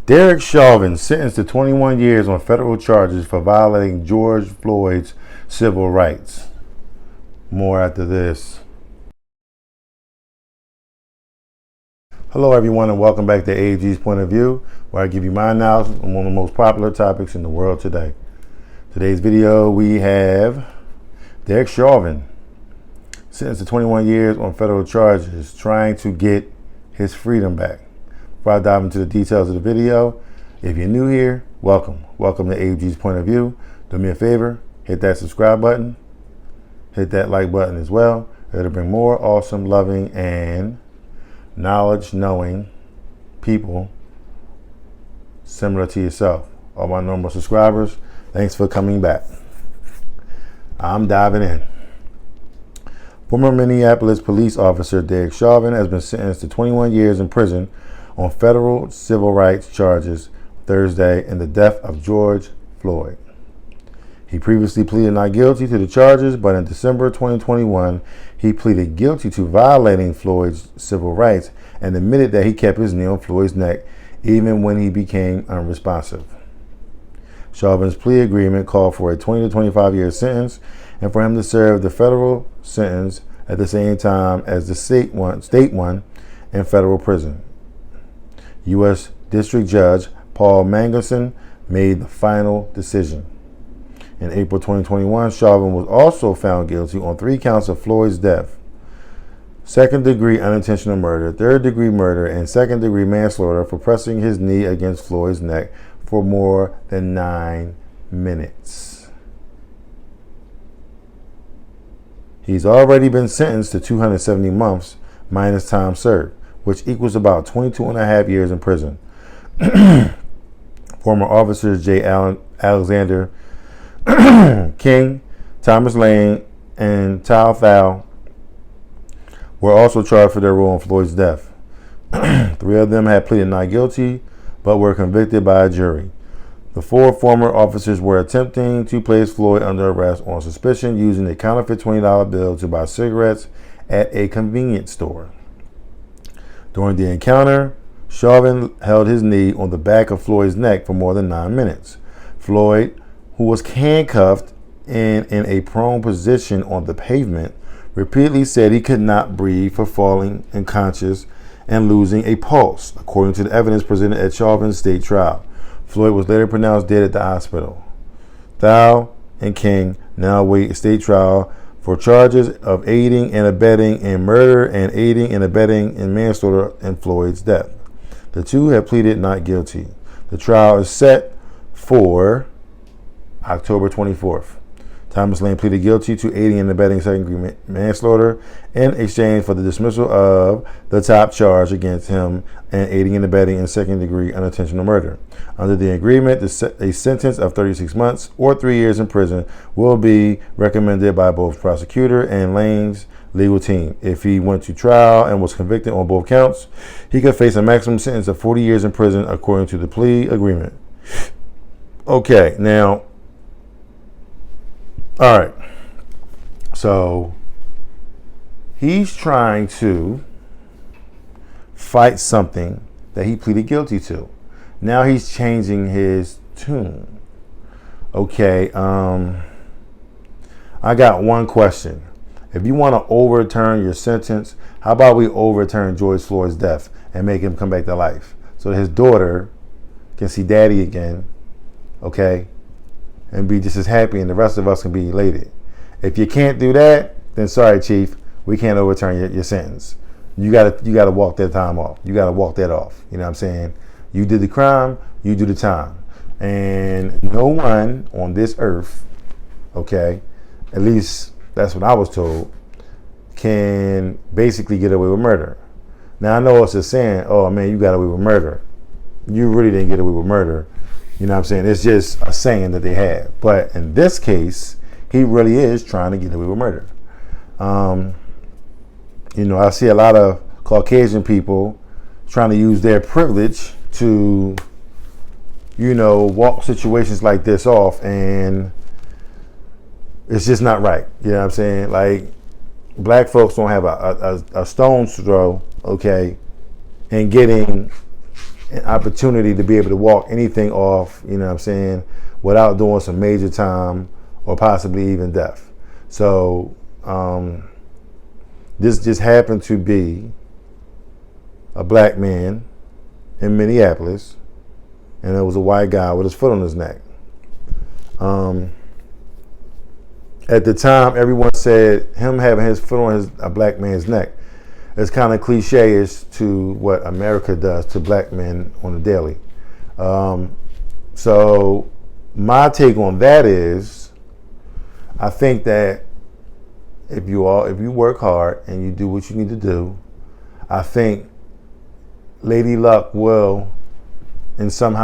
Derek Chauvin sentenced to 21 years on federal charges for violating George Floyd's civil rights. More after this. Hello everyone and welcome back to AG's Point of View, where I give you my analysis on one of the most popular topics in the world today. Today's video we have Derek Chauvin sentenced to 21 years on federal charges trying to get his freedom back. Before I dive into the details of the video, if you're new here, welcome. Welcome to AG's Point of View. Do me a favor, hit that subscribe button, hit that like button as well. It'll bring more awesome, loving, and knowledge-knowing people similar to yourself. All my normal subscribers, thanks for coming back. I'm diving in. Former Minneapolis police officer Derek Chauvin has been sentenced to 21 years in prison on federal civil rights charges Thursday in the death of George Floyd. He previously pleaded not guilty to the charges, but in December 2021, he pleaded guilty to violating Floyd's civil rights and admitted that he kept his knee on Floyd's neck even when he became unresponsive. Chauvin's plea agreement called for a 20 to 25 year sentence and for him to serve the federal sentence at the same time as the state one in federal prison. U.S. District Judge Paul Magnuson made the final decision. In April 2021, Chauvin was also found guilty on 3 counts of Floyd's death: second-degree unintentional murder, third-degree murder, and second-degree manslaughter for pressing his knee against Floyd's neck for more than 9 minutes. He's already been sentenced to 270 months minus time served, which equals about 22 and a half years in prison. Former officers J. Alexander King, Thomas Lane, and Tao Thao were also charged for their role in Floyd's death. 3 of them had pleaded not guilty, but were convicted by a jury. The 4 former officers were attempting to place Floyd under arrest on suspicion using a counterfeit $20 bill to buy cigarettes at a convenience store. During the encounter, Chauvin held his knee on the back of Floyd's neck for more than 9 minutes. Floyd, who was handcuffed and in a prone position on the pavement, repeatedly said he could not breathe for falling unconscious and losing a pulse, according to the evidence presented at Chauvin's state trial. Floyd was later pronounced dead at the hospital. Thao and King now await a state trial for charges of aiding and abetting in murder and aiding and abetting in manslaughter in Floyd's death. The 2 have pleaded not guilty. The trial is set for October 24th. Thomas Lane pleaded guilty to aiding and abetting second-degree manslaughter in exchange for the dismissal of the top charge against him and aiding and abetting in second-degree unintentional murder. Under the agreement, a sentence of 36 months or 3 years in prison will be recommended by both prosecutor and Lane's legal team. If he went to trial and was convicted on both counts, he could face a maximum sentence of 40 years in prison according to the plea agreement. Okay, now, all right, so he's trying to fight something that he pleaded guilty to. Now he's changing his tune. Okay, I got one question. If you want to overturn your sentence, how about we overturn George Floyd's death and make him come back to life so that his daughter can see daddy again, okay, and be just as happy, and the rest of us can be elated. If you can't do that, then sorry, Chief, we can't overturn your sentence. You gotta walk that time off. You gotta walk that off. You know what I'm saying? You did the crime, you do the time. And no one on this earth, okay, at least that's what I was told, can basically get away with murder. Now I know it's a saying, oh man, you got away with murder. You really didn't get away with murder. You know what I'm saying? It's just a saying that they have. But in this case, he really is trying to get away with murder. You know, I see a lot of Caucasian people trying to use their privilege to, you know, walk situations like this off, and it's just not right. You know what I'm saying? Like, black folks don't have a stone's throw, okay, and getting an opportunity to be able to walk anything off, you know what I'm saying, without doing some major time or possibly even death. So this just happened to be a black man in Minneapolis, and it was a white guy with his foot on his neck. At the time, everyone said him having his foot on a black man's neck is kind of cliche-ish to what America does to black men on the daily. So my take on that is, I think that if you work hard and you do what you need to do, I think Lady Luck will, in some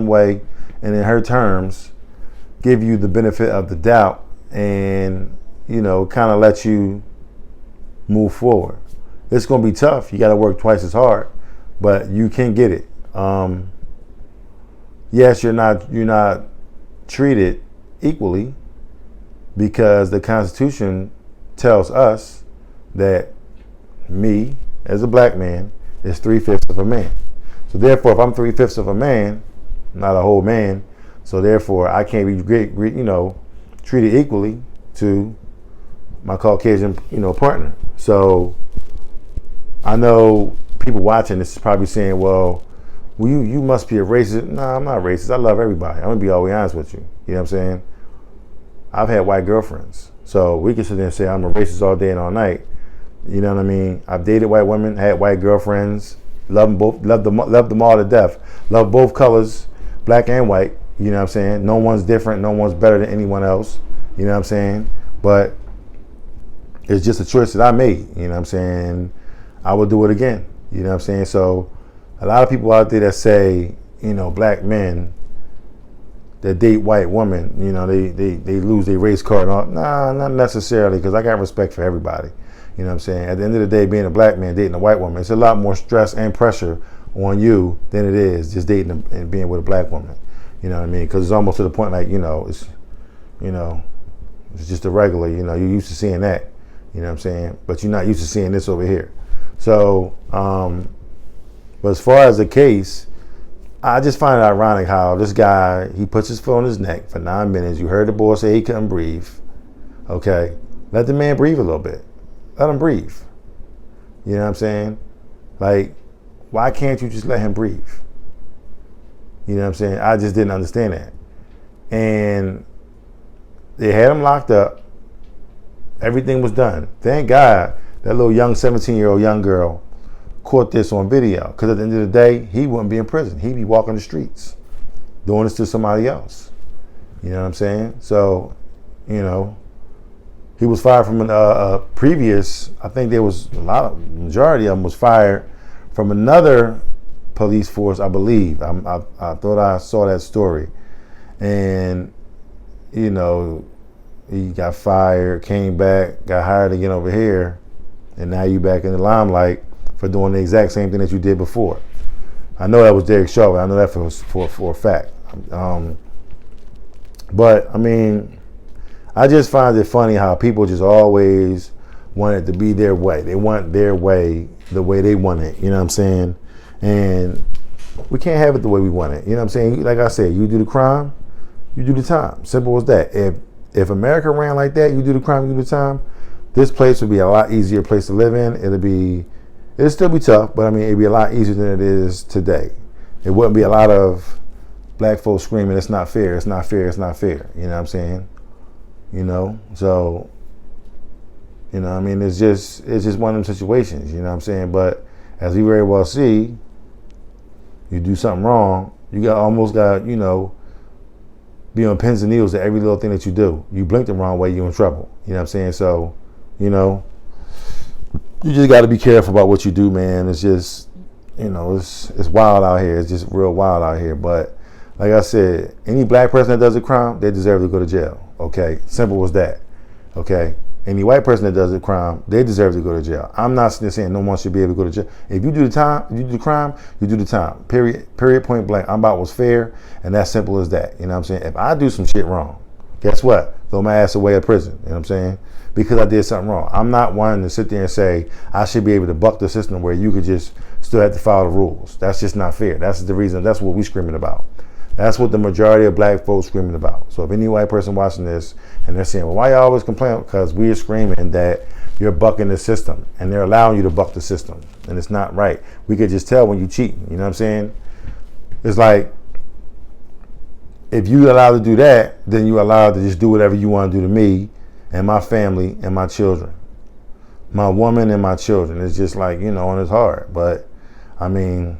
way, and in her terms, give you the benefit of the doubt and, kind of let you move forward. It's going to be tough. You got to work twice as hard, but you can get it. Yes, you're not treated equally, because the Constitution tells us that me, as a black man, is 3/5 of a man. So therefore, if I'm 3/5 of a man, not a whole man, so therefore I can't be treated equally to my Caucasian, partner. So I know people watching this is probably saying, well, you must be a racist. No, I'm not racist. I love everybody. I'm gonna be always honest with you. You know what I'm saying? I've had white girlfriends, so we can sit there and say I'm a racist all day and all night. You know what I mean? I've dated white women, had white girlfriends, loved them both, loved them all to death. Love both colors, black and white. You know what I'm saying? No one's different. No one's better than anyone else. You know what I'm saying? But it's just a choice that I made. You know what I'm saying? I would do it again. You know what I'm saying? So a lot of people out there that say, black men that date white women, they lose their race card. Nah, not necessarily, because I got respect for everybody. You know what I'm saying? At the end of the day, being a black man dating a white woman, it's a lot more stress and pressure on you than it is just dating and being with a black woman. You know what I mean? Because it's almost to the point like, it's just a regular, you're used to seeing that. You know what I'm saying? But you're not used to seeing this over here. So, but as far as the case, I just find it ironic how this guy, he puts his foot on his neck for 9 minutes. You heard the boy say he couldn't breathe. Okay. Let the man breathe a little bit. Let him breathe. You know what I'm saying? Like, why can't you just let him breathe? You know what I'm saying? I just didn't understand that. And they had him locked up. Everything was done. Thank God that little young 17-year-old young girl caught this on video, because at the end of the day, he wouldn't be in prison. He'd be walking the streets doing this to somebody else. You know what I'm saying? So, he was fired from a previous, I think there was majority of them was fired from another police force, I believe. I thought I saw that story. And, he got fired, came back, got hired again over here, and now you back in the limelight for doing the exact same thing that you did before. I know that was Derek Chauvin. I know that for a fact. But, I mean, I just find it funny how people just always want it to be their way. They want their way the way they want it. You know what I'm saying? And we can't have it the way we want it. You know what I'm saying? Like I said, you do the crime, you do the time. Simple as that. If America ran like that, you do the crime, you do the time, this place would be a lot easier place to live in. It'll still be tough, but I mean, it'd be a lot easier than it is today. It wouldn't be a lot of black folks screaming, it's not fair, it's not fair, it's not fair. You know what I'm saying? So, I mean, it's just one of them situations, you know what I'm saying? But as we very well see, you do something wrong, you almost got, be on pins and needles at every little thing that you do. You blink the wrong way, you're in trouble. You know what I'm saying? So, you just got to be careful about what you do, man. It's just, it's wild out here. It's just real wild out here. But like I said, any black person that does a crime, they deserve to go to jail. Okay? Simple as that. Okay? Any white person that does a crime, they deserve to go to jail. I'm not saying no one should be able to go to jail. If you do the time, you do the crime, you do the time. Period, point blank. I'm about what's fair, and that's simple as that. You know what I'm saying? If I do some shit wrong, guess what? throw my ass away at prison. You know what I'm saying? Because I did something wrong. I'm not one to sit there and say I should be able to buck the system where you could just still have to follow the rules. That's just not fair. That's the reason. That's what we're screaming about. That's what the majority of black folks screaming about. So if any white person watching this and they're saying, well, why y'all always complain? Because we're screaming that you're bucking the system and they're allowing you to buck the system. And it's not right. We could just tell when you cheat. You know what I'm saying? It's like, if you allowed to do that, then you allowed to just do whatever you want to do to me and my family and my children. My woman and my children. It's just like, and it's hard. But, I mean,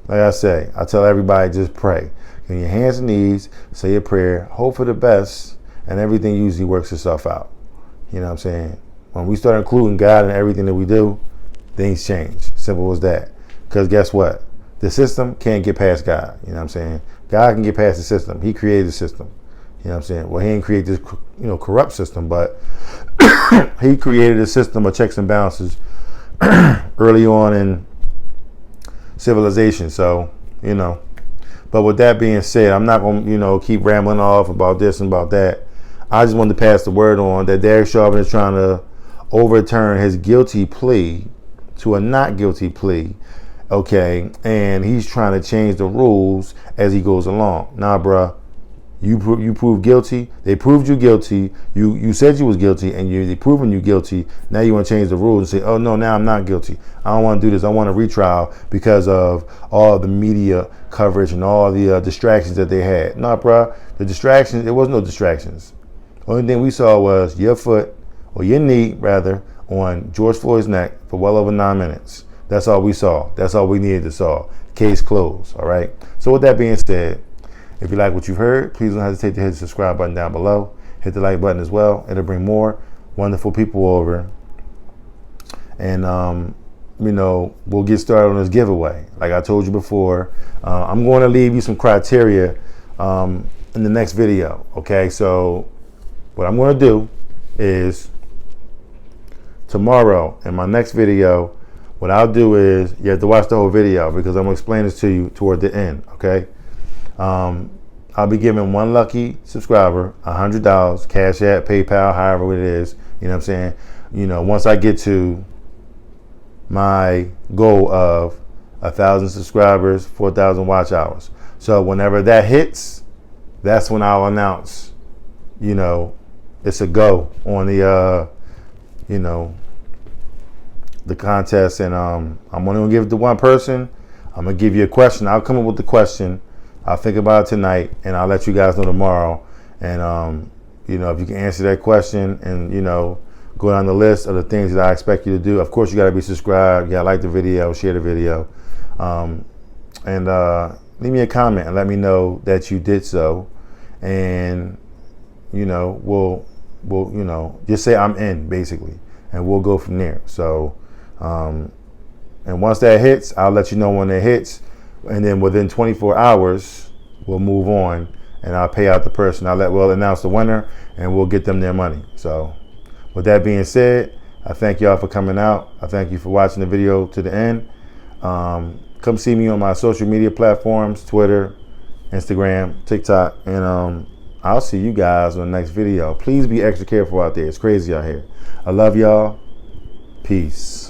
like I say, I tell everybody, just pray. On your hands and knees, say a prayer, hope for the best, and everything usually works itself out. You know what I'm saying? When we start including God in everything that we do, things change. Simple as that. Because guess what? The system can't get past God. You know what I'm saying? God can get past the system. He created the system. You know what I'm saying? Well, he didn't create this, corrupt system, but he created a system of checks and balances early on in civilization. So, but with that being said, I'm not going to, keep rambling off about this and about that. I just wanted to pass the word on that Derek Chauvin is trying to overturn his guilty plea to a not guilty plea. Okay. And he's trying to change the rules as he goes along. Nah, bruh. You proved guilty. They proved you guilty. You said you was guilty, and they proven you guilty. Now you want to change the rules and say, oh no, now I'm not guilty. I don't want to do this. I want a retrial because of all the media coverage and all the distractions that they had. Nah, bruh. The distractions. There was no distractions. Only thing we saw was your foot, or your knee rather, on George Floyd's neck for well over 9 minutes. That's all we saw. That's all we needed to saw. Case closed. All right. So with that being said, if you like what you've heard, please don't hesitate to hit the subscribe button down below. Hit the like button as well. It'll bring more wonderful people over. And, we'll get started on this giveaway. Like I told you before, I'm going to leave you some criteria in the next video. Okay, so what I'm going to do is tomorrow in my next video, what I'll do is you have to watch the whole video because I'm going to explain this to you toward the end. Okay. I'll be giving one lucky subscriber $100, Cash App, PayPal, however it is. You know what I'm saying? Once I get to my goal of 1,000 subscribers, 4,000 watch hours. So whenever that hits, that's when I'll announce, it's a go on the, the contest. And I'm only going to give it to one person. I'm going to give you a question. I'll come up with the question. I'll think about it tonight, and I'll let you guys know tomorrow. And, if you can answer that question and, go down the list of the things that I expect you to do. Of course, you got to be subscribed. You got to like the video, share the video. And leave me a comment and let me know that you did so. And, we'll just say I'm in, basically. And we'll go from there. So, and once that hits, I'll let you know when it hits. And then within 24 hours, we'll move on and I'll pay out the person. We'll announce the winner and we'll get them their money. So with that being said, I thank y'all for coming out. I thank you for watching the video to the end. Come see me on my social media platforms, Twitter, Instagram, TikTok, and I'll see you guys on the next video. Please be extra careful out there. It's crazy out here. I love y'all. Peace.